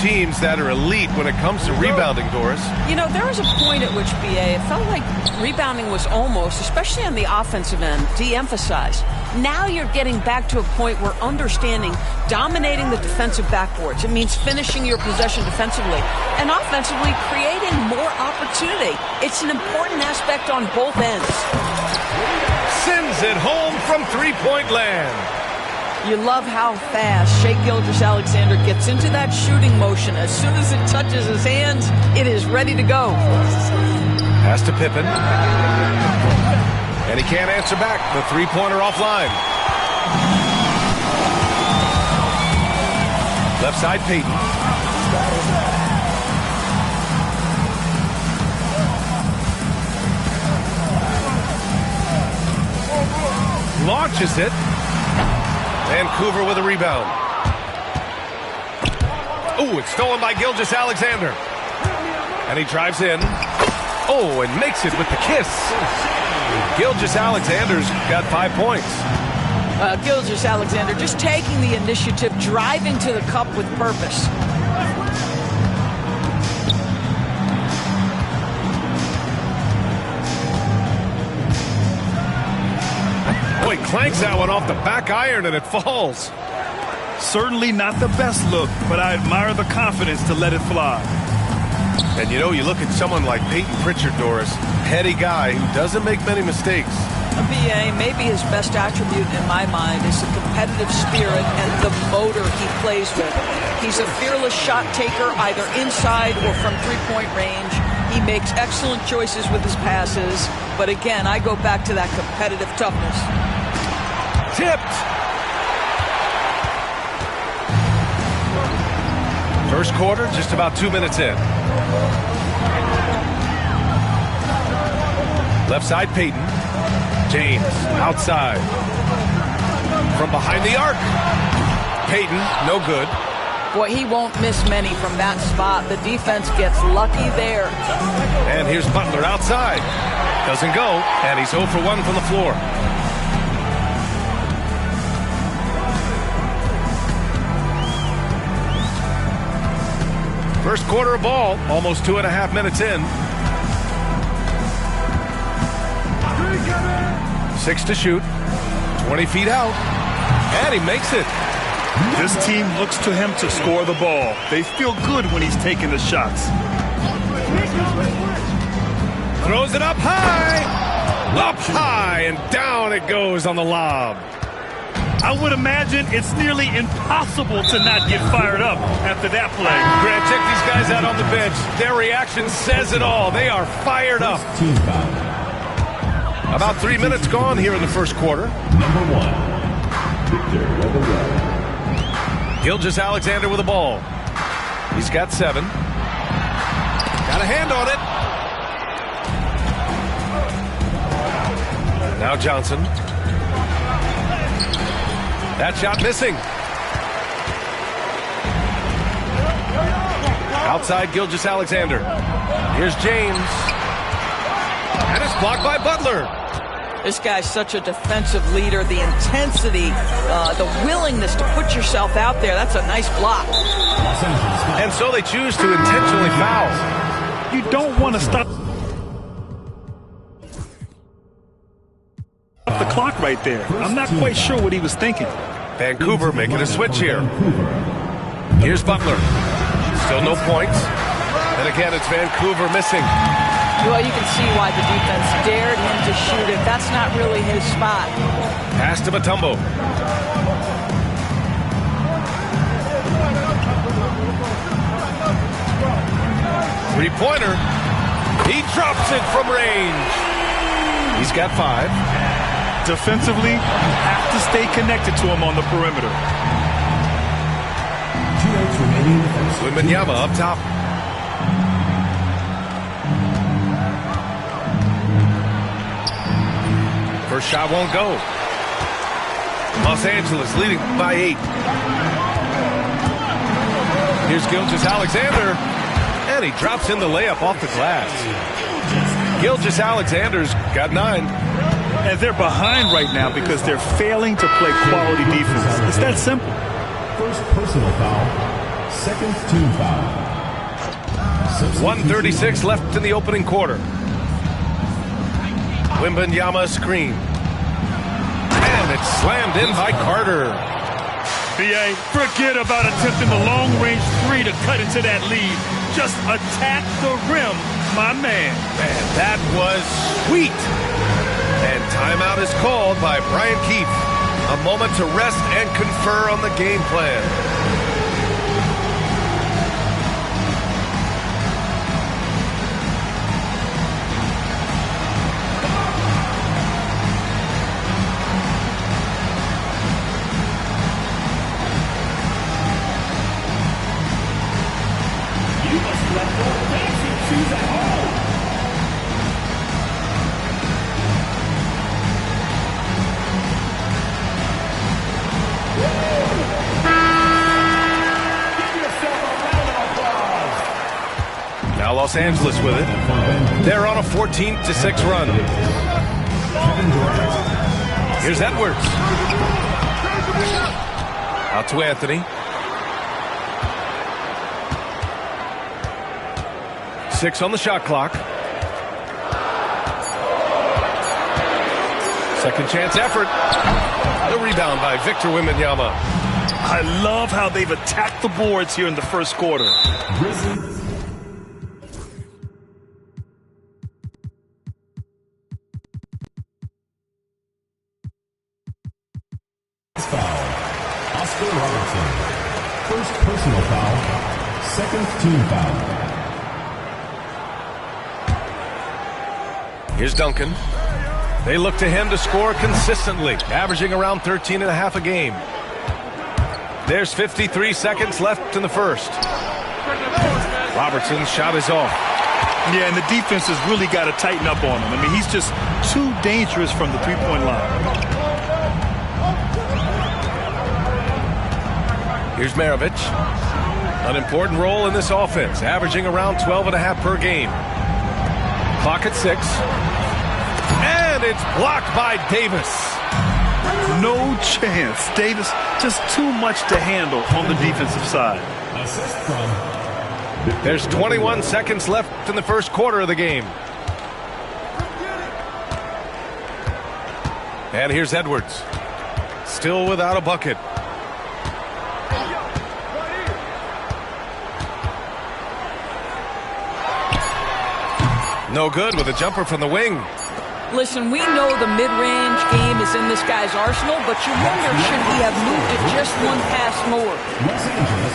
teams that are elite when it comes to rebounding, Doris. You know, there was a point at which, BA, it felt like rebounding was almost, especially on the offensive end, de-emphasized. Now you're getting back to a point where understanding dominating the defensive backboards. It means finishing your possession defensively and offensively creating more opportunity. It's an important aspect on both ends. Sends it home from three-point land. You love how fast Shai Gilgeous-Alexander gets into that shooting motion. As soon as it touches his hands, it is ready to go. Pass to Pippen. And he can't answer back. The three-pointer offline. Left side, Payton. Launches it. Vancouver with a rebound. Oh, it's stolen by Gilgeous-Alexander. And he drives in. Oh, and makes it with the kiss. Gilgeous-Alexander's got 5 points. Gilgeous-Alexander just taking the initiative, driving to the cup with purpose. Boy, clanks that one off the back iron and it falls. Certainly not the best look, but I admire the confidence to let it fly. And you know, you look at someone like Payton Pritchard, Doris, heady guy who doesn't make many mistakes. A BA, maybe his best attribute in my mind is the competitive spirit and the motor he plays with. He's a fearless shot taker, either inside or from three-point range. He makes excellent choices with his passes. But again, I go back to that competitive toughness. Tipped. First quarter, just about 2 minutes in. Left side, Payton. James, outside. From behind the arc. Payton, no good. Boy, he won't miss many from that spot. The defense gets lucky there. And here's Butler outside. Doesn't go, and he's 0 for 1 from the floor. First quarter of ball, almost 2.5 minutes in. 6 to shoot, 20 feet out, and he makes it. This team looks to him to score the ball. They feel good when he's taking the shots. Throws it up high, and down it goes on the lob. I would imagine it's nearly impossible to not get fired up after that play. Grant, check these guys out on the bench. Their reaction says it all. They are fired up. About 3 minutes gone here in the first quarter. Number 1, Victor Wembanyama. Gilgeous-Alexander with the ball. He's got 7. Got a hand on it. Now Johnson. That shot missing. Outside Gilgeous-Alexander. Here's James. And it's blocked by Butler. This guy's such a defensive leader. The intensity, the willingness to put yourself out there, that's a nice block. And so they choose to intentionally foul. You don't want to stop the clock right there. I'm not quite sure what he was thinking. Vancouver making a switch here. Here's Butler. Still no points. And again, it's Vancouver missing. Well, you can see why the defense dared him to shoot it. That's not really his spot. Pass to Mutombo. Three-pointer. He drops it from range. He's got 5. Defensively, you have to stay connected to him on the perimeter. Wembanyama up top. First shot won't go. Los Angeles leading by 8. Here's Gilgeous-Alexander. And he drops in the layup off the glass. Gilgeous-Alexander's got 9. And they're behind right now because they're failing to play quality defense. It's that simple. First personal foul Second team foul. 1:36 left in the opening quarter. Wembanyama screen. And it's slammed in by Carter. B.A., forget about attempting the long-range three to cut into that lead. Just attack the rim, my man. Man, that was sweet. And timeout is called by Brian Keefe. A moment to rest and confer on the game plan. Now Los Angeles with it. They're on a 14-6 run. Here's Edwards. Out to Anthony. 6 on the shot clock. Second chance effort. The rebound by Victor Wembanyama. I love how they've attacked the boards here in the first quarter. Foul. Oscar Robertson. First personal foul. Second team foul. Here's Duncan. They look to him to score consistently, averaging around 13.5 a game. There's 53 seconds left in the first. Robertson's shot is off. Yeah, and the defense has really got to tighten up on him. I mean, he's just too dangerous from the three-point line. Here's Maravich. An important role in this offense, averaging around 12.5 per game. Clock at 6. And it's blocked by Davis. No chance. Davis, just too much to handle on the defensive side. Assist from. There's 21 seconds left in the first quarter of the game. And here's Edwards. Still without a bucket. No good with a jumper from the wing. Listen, we know the mid-range game is in this guy's arsenal, but you wonder, should he have moved it just one pass more? Los Angeles.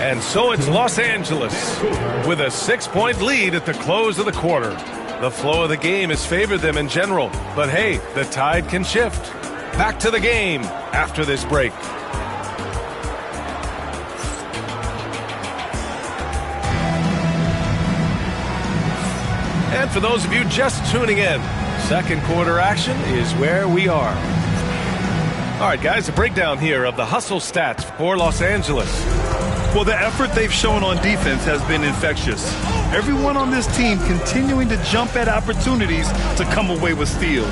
And so it's Los Angeles with a 6-point lead at the close of the quarter. The flow of the game has favored them in general, but hey, the tide can shift. Back to the game after this break. And for those of you just tuning in, second quarter action is where we are. All right, guys, a breakdown here of the hustle stats for Los Angeles. Well, the effort they've shown on defense has been infectious. Everyone on this team continuing to jump at opportunities to come away with steals.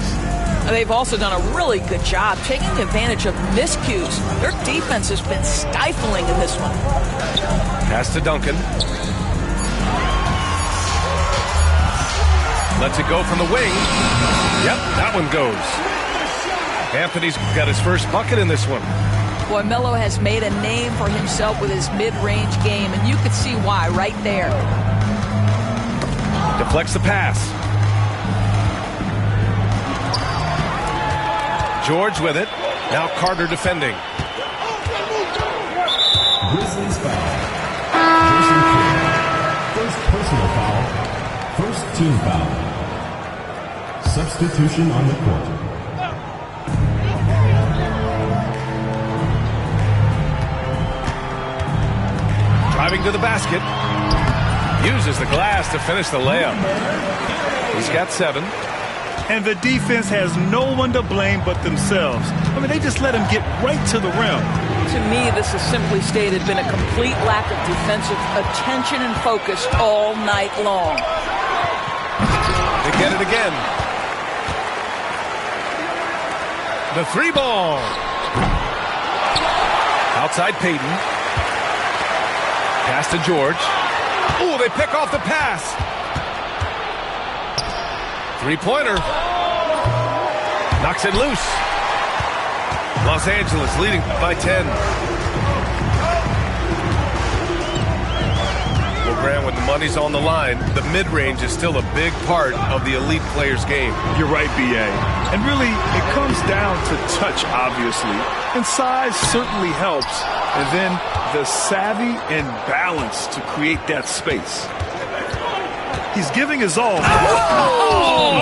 They've also done a really good job taking advantage of miscues. Their defense has been stifling in this one. Pass to Duncan. Lets it go from the wing. Yep, that one goes. Anthony's got his first bucket in this one. Boy, Melo has made a name for himself with his mid-range game, and you could see why right there. Deflects the pass. George with it. Now Carter defending. Grizzlies foul. Jason Kidd. First personal foul. First team foul. Substitution on the court. Driving to the basket. Uses the glass to finish the layup. He's got 7. And the defense has no one to blame but themselves. I mean, they just let him get right to the rim. To me, this has simply stated been a complete lack of defensive attention and focus all night long. They get it again. The 3-ball. Outside Payton. Pass to George. Oh, they pick off the pass. Three-pointer. Knocks it loose. Los Angeles leading by 10. Well, Grant, when the money's on the line, the mid-range is still a big part of the elite player's game. You're right, B.A. And really, it comes down to touch, obviously. And size certainly helps. And then the savvy and balance to create that space. He's giving his all. Oh,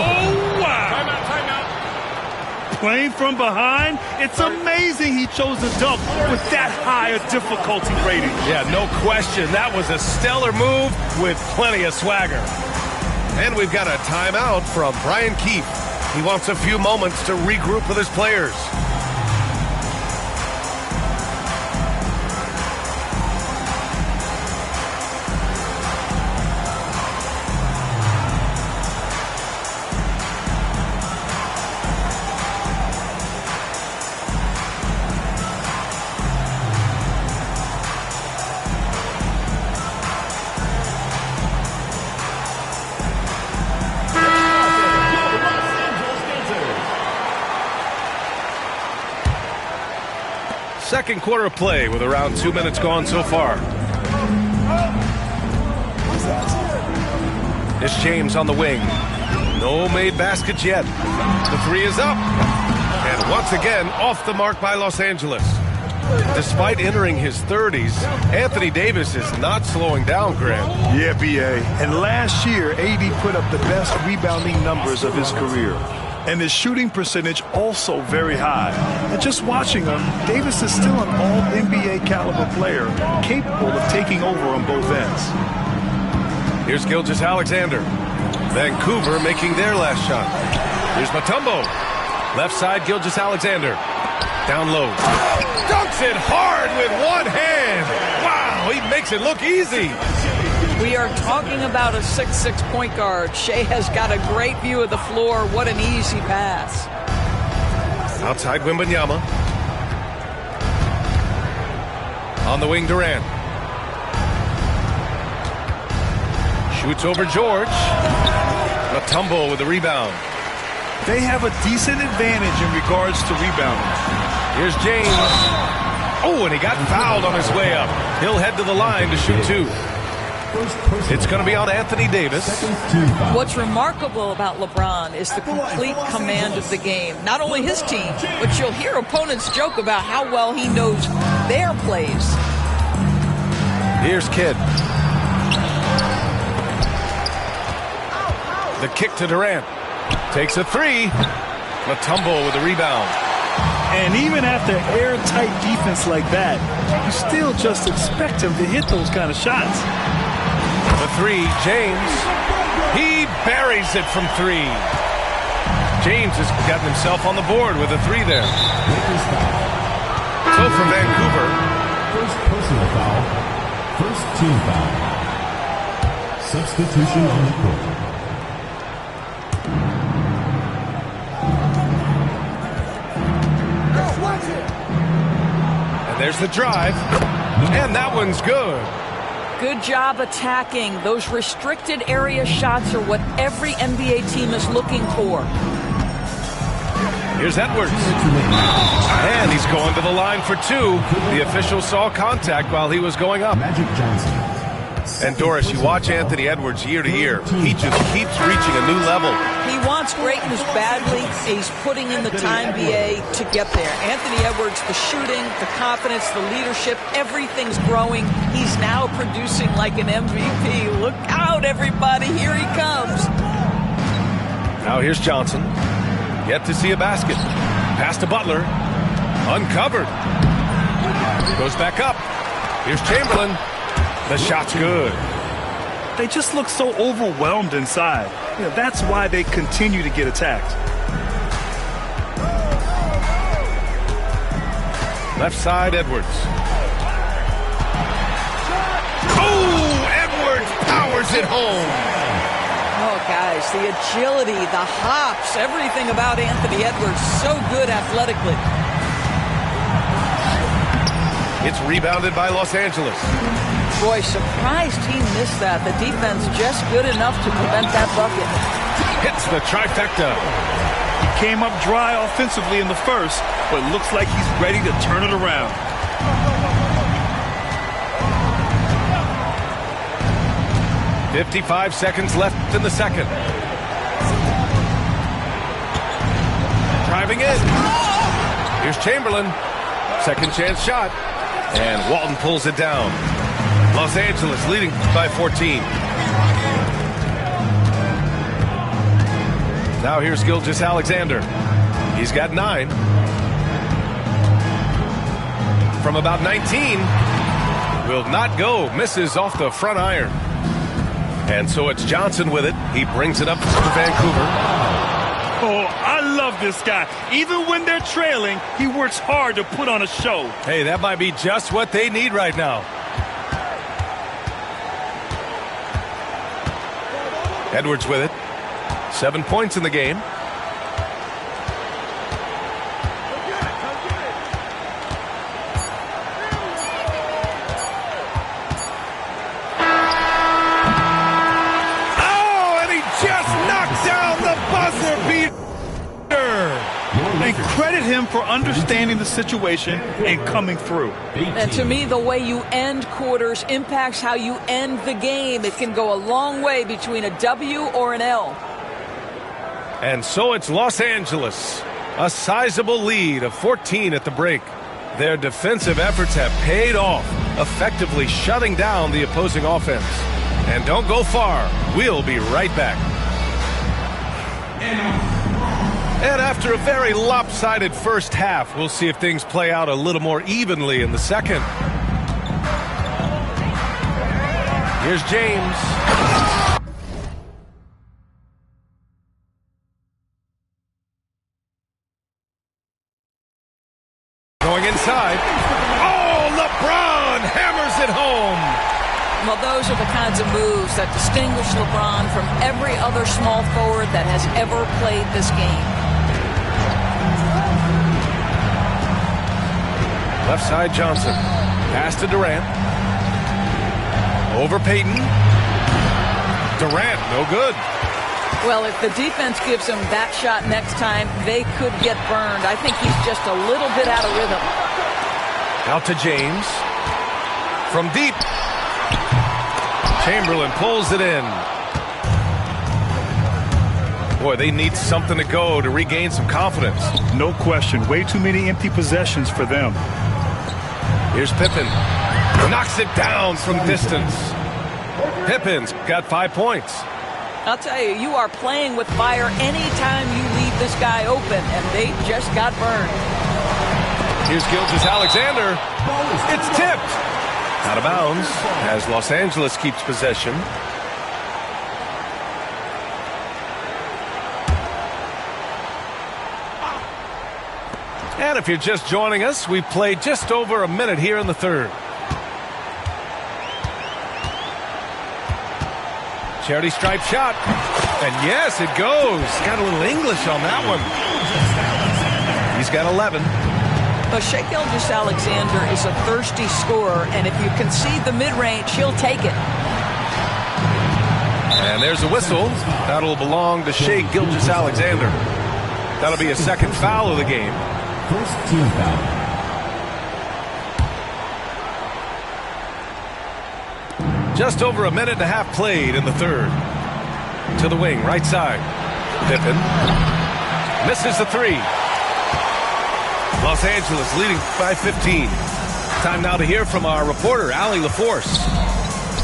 wow. Timeout. Playing from behind, it's amazing he chose to dunk with that higher difficulty rating. Yeah, no question. That was a stellar move with plenty of swagger. And we've got a timeout from Brian Keefe. He wants a few moments to regroup with his players. Second quarter of play with around 2 minutes gone so far. It's James on the wing. No made baskets yet. The three is up. And once again, off the mark by Los Angeles. Despite entering his 30s, Anthony Davis is not slowing down, Grant. Yeah, B.A. And last year, AD put up the best rebounding numbers of his career. And his shooting percentage also very high. And just watching him, Davis is still an all-NBA caliber player, capable of taking over on both ends. Here's Gilgeous-Alexander. Vancouver making their last shot. Here's Mutombo. Left side, Gilgeous-Alexander. Down low. Dunks it hard with one hand. Wow, he makes it look easy. We are talking about a 6'6" point guard. Shea has got a great view of the floor. What an easy pass. Outside Wembanyama. On the wing, Durant. Shoots over George. Mutombo with the rebound. They have a decent advantage in regards to rebounding. Here's James. Oh, and he got fouled on his way up. He'll head to the line to shoot two. It's going to be on Anthony Davis. What's remarkable about LeBron is the complete command of the game. Not only his team, but you'll hear opponents joke about how well he knows their plays. Here's Kidd. The kick to Durant. Takes a three. Mutombo with the rebound. And even after airtight defense like that, you still just expect him to hit those kind of shots. The three, James. He buries it from three. James has gotten himself on the board with a three there. So for Vancouver. First personal foul. First team foul. Substitution on the court. And there's the drive. And that one's good. Good job attacking. Those restricted area shots are what every NBA team is looking for. Here's Edwards. And he's going to the line for two. The official saw contact while he was going up. Magic Johnson. And Doris, you watch Anthony Edwards year to year. He just keeps reaching a new level. He wants greatness badly. He's putting in the time, BA, to get there. Anthony Edwards, the shooting, the confidence, the leadership, everything's growing. He's now producing like an MVP. Look out, everybody. Here he comes. Now here's Johnson. Yet to see a basket. Pass to Butler. Uncovered. Goes back up. Here's Chamberlain. The shot's good. They just look so overwhelmed inside. You know, that's why they continue to get attacked. Left side, Edwards. Oh, Edwards powers it home. Oh, guys, the agility, the hops, everything about Anthony Edwards, so good athletically. It's rebounded by Los Angeles. Boy, surprised he missed that. The defense just good enough to prevent that bucket. Hits the trifecta. He came up dry offensively in the first, but looks like he's ready to turn it around. "55 seconds left in the second. Driving in. Here's Chamberlain. Second chance shot. And Walton pulls it down. Los Angeles leading by 14. Now here's Gilgeous-Alexander. He's got 9. From about 19. Will not go. Misses off the front iron. And so it's Johnson with it. He brings it up for Vancouver. Oh, I love this guy. Even when they're trailing, he works hard to put on a show. Hey, that might be just what they need right now. Edwards with it. 7 points in the game. Oh, and he just knocked down the buzzer beater. And credit him for understanding the situation and coming through. And to me, the way you end quarters impacts how you end the game. It can go a long way between a W or an L. And so it's Los Angeles. A sizable lead of 14 at the break. Their defensive efforts have paid off, effectively shutting down the opposing offense. And don't go far. We'll be right back. And after a very lopsided first half, we'll see if things play out a little more evenly in the second. Here's James. Going inside. Oh, LeBron hammers it home. Well, those are the kinds of moves that distinguish LeBron from every other small forward that has ever played this game. Left side Johnson. Pass to Durant. Over Payton. Durant, no good. Well, if the defense gives him that shot next time, they could get burned. I think he's just a little bit out of rhythm. Out to James. From deep. Chamberlain pulls it in. Boy, they need something to go to regain some confidence. No question. Way too many empty possessions for them. Here's Pippen. Knocks it down from distance. Pippen's got 5 points. I'll tell you, you are playing with fire anytime you leave this guy open, and they just got burned. Here's Gilgeous-Alexander. It's tipped. Out of bounds as Los Angeles keeps possession. And if you're just joining us, we've played just over a minute here in the third. Charity stripe shot. And yes, it goes. Got a little English on that one. He's got 11. But Shai Gilgeous-Alexander is a thirsty scorer, and if you concede the mid-range, he'll take it. And there's a whistle. That'll belong to Shai Gilgeous-Alexander. That'll be a second foul of the game. First team foul. Just over a minute and a half played in the third. To the wing, right side. Pippen. Misses the three. Los Angeles leading by 15. Time now to hear from our reporter, Allie LaForce.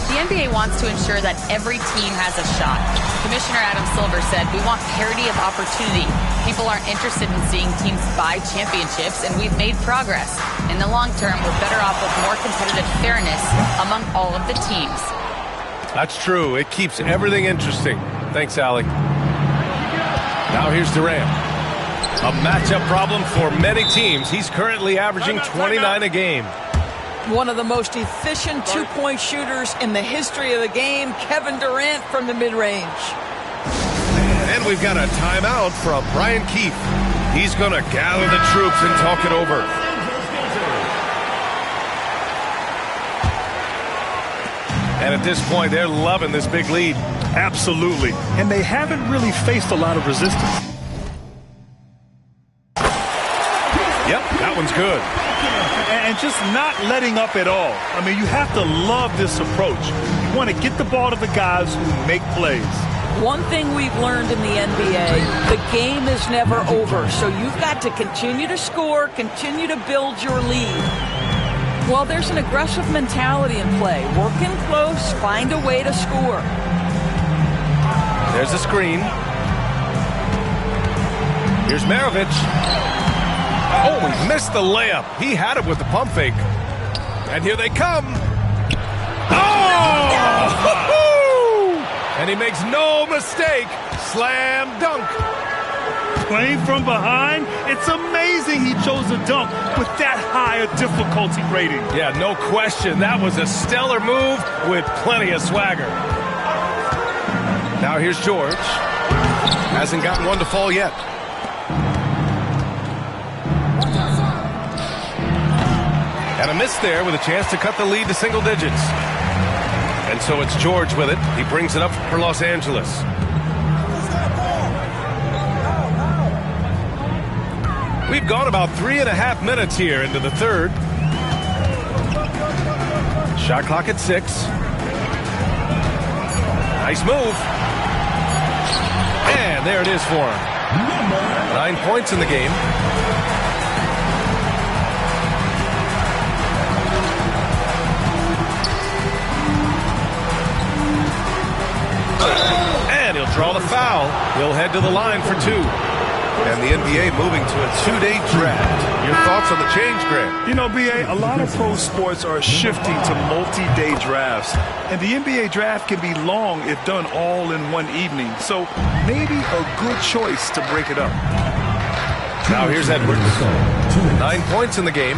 The NBA wants to ensure that every team has a shot. Commissioner Adam Silver said, "We want parity of opportunity. People aren't interested in seeing teams buy championships, and we've made progress. In the long term, we're better off with more competitive fairness among all of the teams." That's true. It keeps everything interesting. Thanks, Allie. Now here's Durant. A matchup problem for many teams. He's currently averaging 29 a game. One of the most efficient two-point shooters in the history of the game, Kevin Durant from the mid-range. And we've got a timeout from Brian Keefe. He's going to gather the troops and talk it over. And at this point, they're loving this big lead. Absolutely. And they haven't really faced a lot of resistance. Yep, that one's good. And just not letting up at all. I mean, you have to love this approach. You want to get the ball to the guys who make plays. One thing we've learned in the NBA, the game is never over. So you've got to continue to score, continue to build your lead. Well, there's an aggressive mentality in play. Working close, find a way to score. There's a screen. Here's Maravich. Oh, he missed the layup. He had it with the pump fake. And here they come. Oh! And he makes no mistake. Slam dunk. Playing from behind, it's amazing he chose a dunk with that high a difficulty rating. Yeah, no question. That was a stellar move with plenty of swagger. Now here's George. Hasn't gotten one to fall yet. And a miss there with a chance to cut the lead to single digits. And so it's George with it. He brings it up for Los Angeles. We've gone about 3.5 minutes here into the third. Shot clock at 6. Nice move. And there it is for him. 9 points in the game. And he'll draw the foul. He'll head to the line for 2. And the NBA moving to a 2-day draft. Your thoughts on the change, Grant? You know, B.A., a lot of pro sports are shifting to multi-day drafts. And the NBA draft can be long if done all in one evening. So maybe a good choice to break it up. Now here's Edwards. 9 points in the game.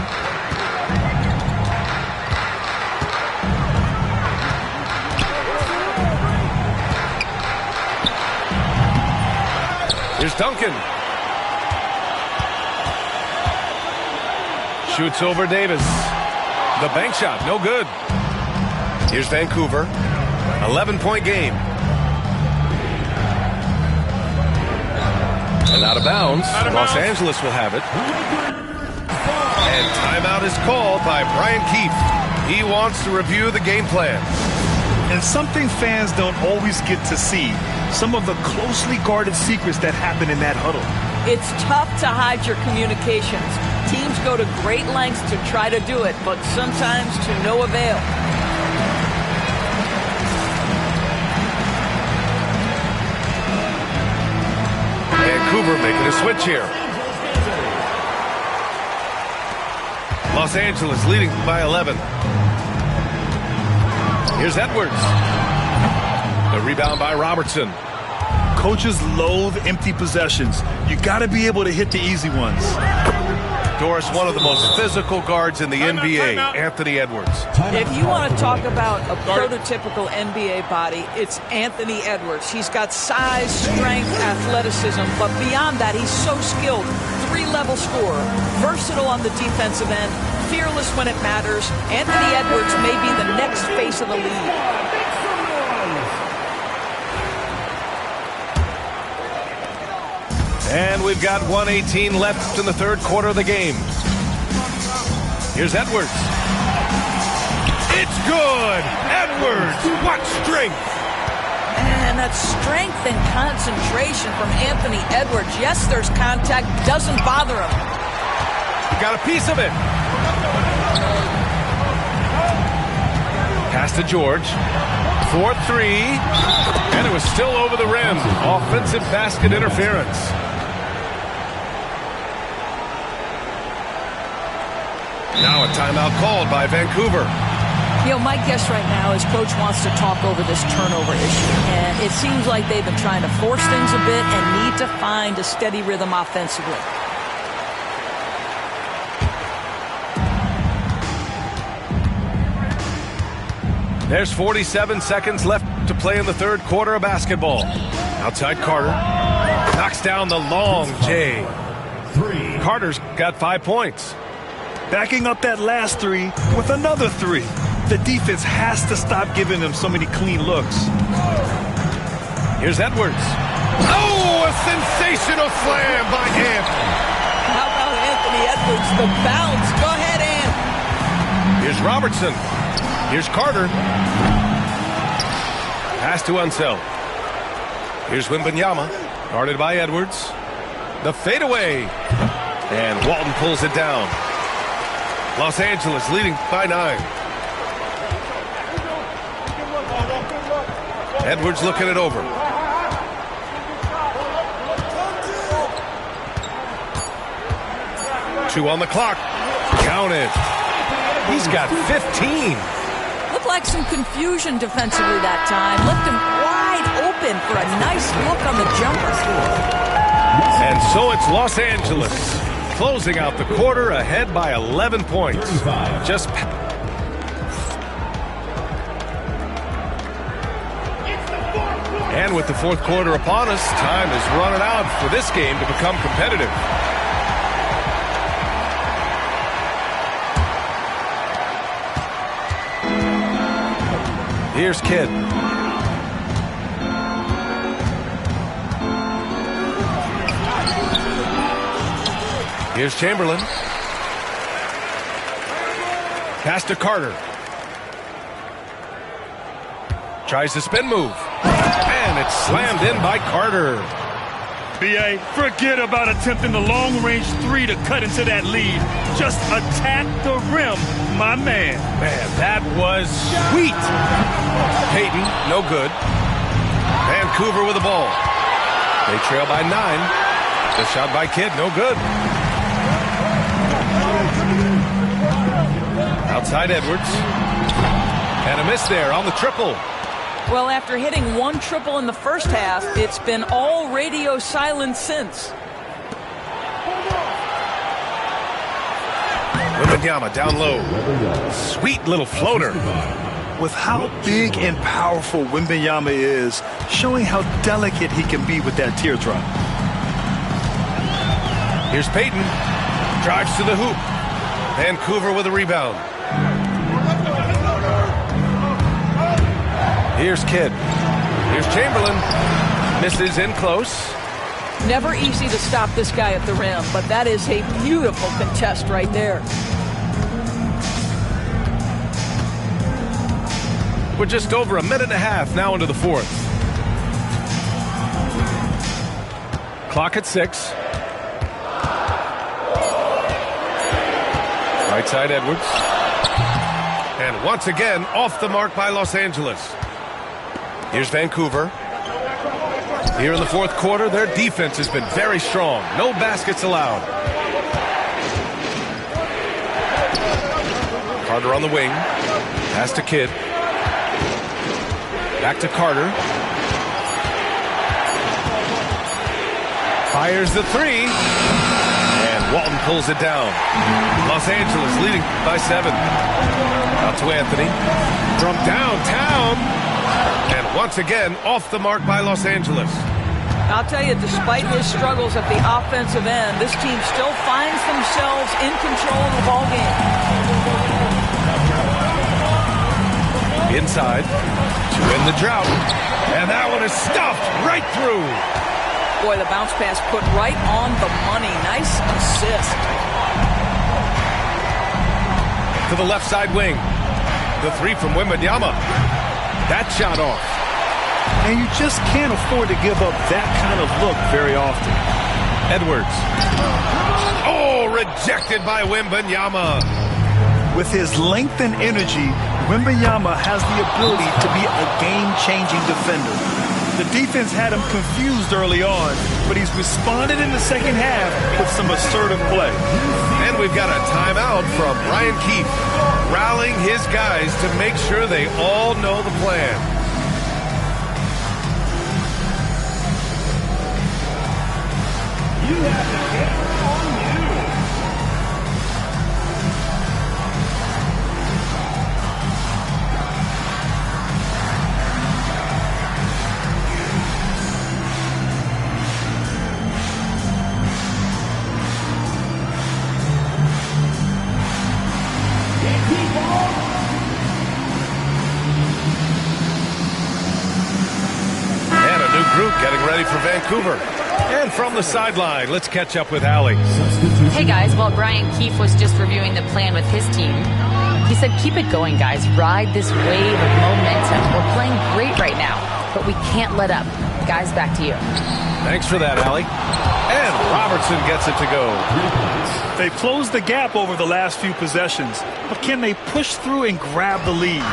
Here's Duncan. Shoots over Davis. The bank shot, no good. Here's Vancouver. 11-point game. And out of bounds. Los Angeles will have it. And timeout is called by Brian Keefe. He wants to review the game plan. And something fans don't always get to see. Some of the closely guarded secrets that happen in that huddle. It's tough to hide your communications. Teams go to great lengths to try to do it, but sometimes to no avail. Vancouver making a switch here. Los Angeles leading by 11. Here's Edwards. The rebound by Robertson. Coaches loathe empty possessions. You got to be able to hit the easy ones. Doris, one of the most physical guards in the NBA, Anthony Edwards. If you want to talk about a prototypical NBA body, it's Anthony Edwards. He's got size, strength, athleticism, but beyond that, he's so skilled. 3-level scorer, versatile on the defensive end, fearless when it matters. Anthony Edwards may be the next face of the league. And we've got 1:18 left in the third quarter of the game. Here's Edwards. It's good! Edwards, what strength! And that strength and concentration from Anthony Edwards. Yes, there's contact, doesn't bother him. Got a piece of it. Pass to George. 4-3. And it was still over the rim. Offensive basket interference. Now a timeout called by Vancouver. You know, my guess right now is Coach wants to talk over this turnover issue. And it seems like they've been trying to force things a bit and need to find a steady rhythm offensively. There's 47 seconds left to play in the third quarter of basketball. Outside Carter. Knocks down the long J. Carter's got 5 points. Backing up that last 3 with another 3. The defense has to stop giving them so many clean looks. Here's Edwards. Oh, a sensational slam by Anthony. How about Anthony Edwards? The bounce. Go ahead, Ann. Here's Robertson. Here's Carter. Pass to Unseld. Here's Wembanyama. Guarded by Edwards. The fadeaway. And Walton pulls it down. Los Angeles leading by 9. Edwards looking it over. Two on the clock. Counted. He's got 15. Looked like some confusion defensively that time. Left him wide open for a nice look on the jumper. And so it's Los Angeles closing out the quarter ahead by 11 points. Just and with the fourth quarter upon us, time is running out for this game to become competitive. Here's Kidd. Here's Chamberlain. Pass to Carter. Tries the spin move. And it's slammed in by Carter. B.A., forget about attempting the long-range three to cut into that lead. Just attack the rim, my man. Man, that was sweet. Payton, no good. Vancouver with the ball. They trail by 9. The shot by Kidd, no good. Outside Edwards. And a miss there on the triple. Well, after hitting one triple in the first half, it's been all radio silence since. Wembanyama down low. Sweet little floater. With how big and powerful Wembanyama is, showing how delicate he can be with that teardrop. Here's Payton. Drives to the hoop. Vancouver with a rebound. Here's Kidd. Here's Chamberlain. Misses in close. Never easy to stop this guy at the rim, but that is a beautiful contest right there. We're just over a minute and a half now into the fourth. Clock at 6. Right side Edwards. And once again, off the mark by Los Angeles. Here's Vancouver. Here in the fourth quarter, their defense has been very strong. No baskets allowed. Carter on the wing. Pass to Kidd. Back to Carter. Fires the three. And Walton pulls it down. Los Angeles leading by 7. Out to Anthony. From downtown. And once again, off the mark by Los Angeles. I'll tell you, despite his struggles at the offensive end, this team still finds themselves in control of the ball game. Inside to end the drought. And that one is stuffed right through. Boy, the bounce pass put right on the money. Nice assist. To the left side wing. The three from Wembanyama. That shot off. And you just can't afford to give up that kind of look very often. Edwards. Oh, rejected by Wembanyama. With his length and energy, Wembanyama has the ability to be a game-changing defender. The defense had him confused early on, but he's responded in the second half with some assertive play. And we've got a timeout from Brian Keefe, rallying his guys to make sure they all know the plan. You have the camera on you. Duke getting ready for Vancouver. And from the sideline, let's catch up with Allie. Hey guys, well, Brian Keefe was just reviewing the plan with his team. He said, keep it going, guys. Ride this wave of momentum. We're playing great right now, but we can't let up. Guys, back to you. Thanks for that, Allie. And Robertson gets it to go. They've closed the gap over the last few possessions, but can they push through and grab the lead?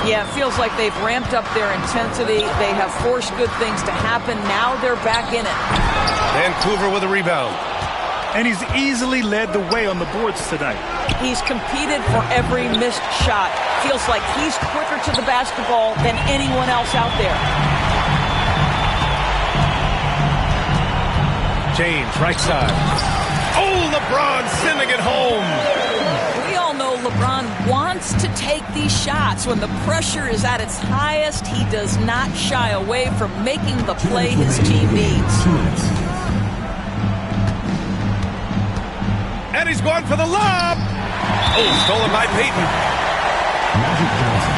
Yeah, it feels like they've ramped up their intensity. They have forced good things to happen. Now they're back in it. Vancouver with a rebound. And he's easily led the way on the boards tonight. He's competed for every missed shot. Feels like he's quicker to the basketball than anyone else out there. James, right side. Oh, LeBron sending it home. We all know LeBron wants to take these shots. When the pressure is at its highest, he does not shy away from making the play his team needs. And he's going for the lob. Oh, stolen by Payton. Magic Johnson.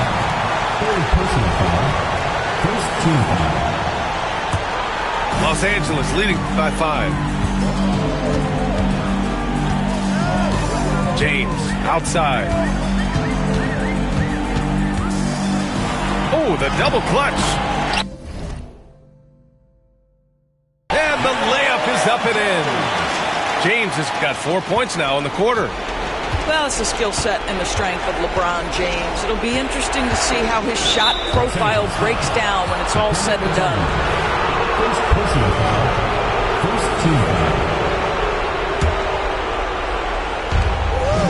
Third personal foul. First team foul. Los Angeles leading by 5. James outside. Oh, the double clutch. And the layup is up and in. James has got 4 points now in the quarter. Well, it's the skill set and the strength of LeBron James. It'll be interesting to see how his shot profile breaks down when it's all said and done. First personal foul. First team foul.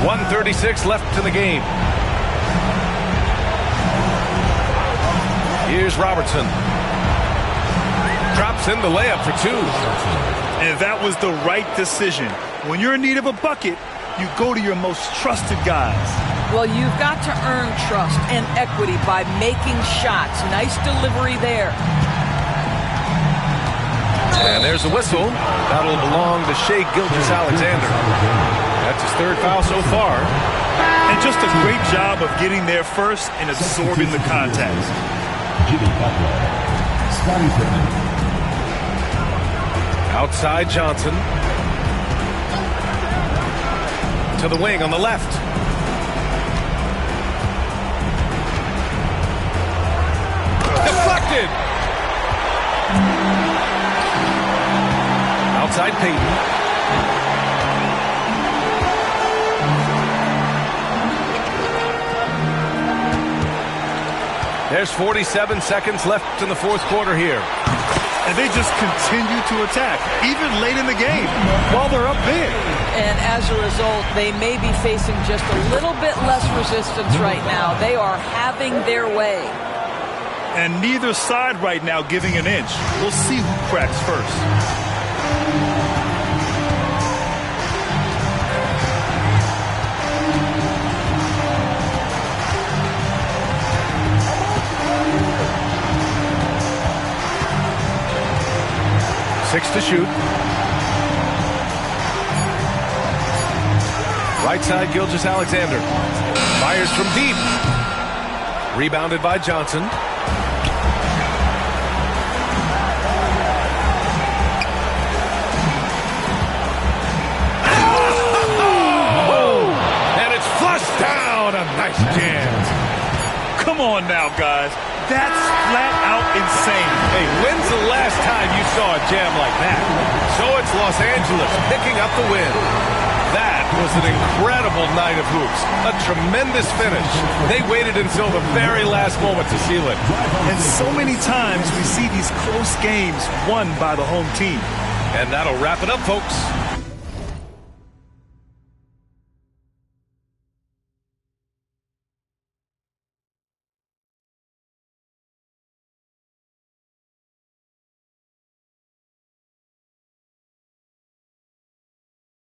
1:36 left in the game. Here's Robertson. Drops in the layup for 2. And that was the right decision. When you're in need of a bucket, you go to your most trusted guys. Well, you've got to earn trust and equity by making shots. Nice delivery there. And there's the whistle. That'll belong to Shai Gilgeous-Alexander. That's his 3rd foul so far. And just a great job of getting there first and absorbing the contact. Jimmy Butler. Scottie Pippen. Outside Johnson. To the wing on the left. Deflected. Outside Payton. There's 47 seconds left in the 4th quarter here. And they just continue to attack, even late in the game, while they're up big. And as a result, they may be facing just a little bit less resistance right now. They are having their way. And neither side right now giving an inch. We'll see who cracks first. Six to shoot. Right side, Gilgeous-Alexander. Fires from deep. Rebounded by Johnson. Oh! And it's flushed down. A nice jam. Come on now, guys. That's flat out insane. Hey, when's the last time you saw a jam like that? So it's Los Angeles picking up the win. That was an incredible night of hoops. A tremendous finish. They waited until the very last moment to seal it. And so many times we see these close games won by the home team. And that'll wrap it up, folks.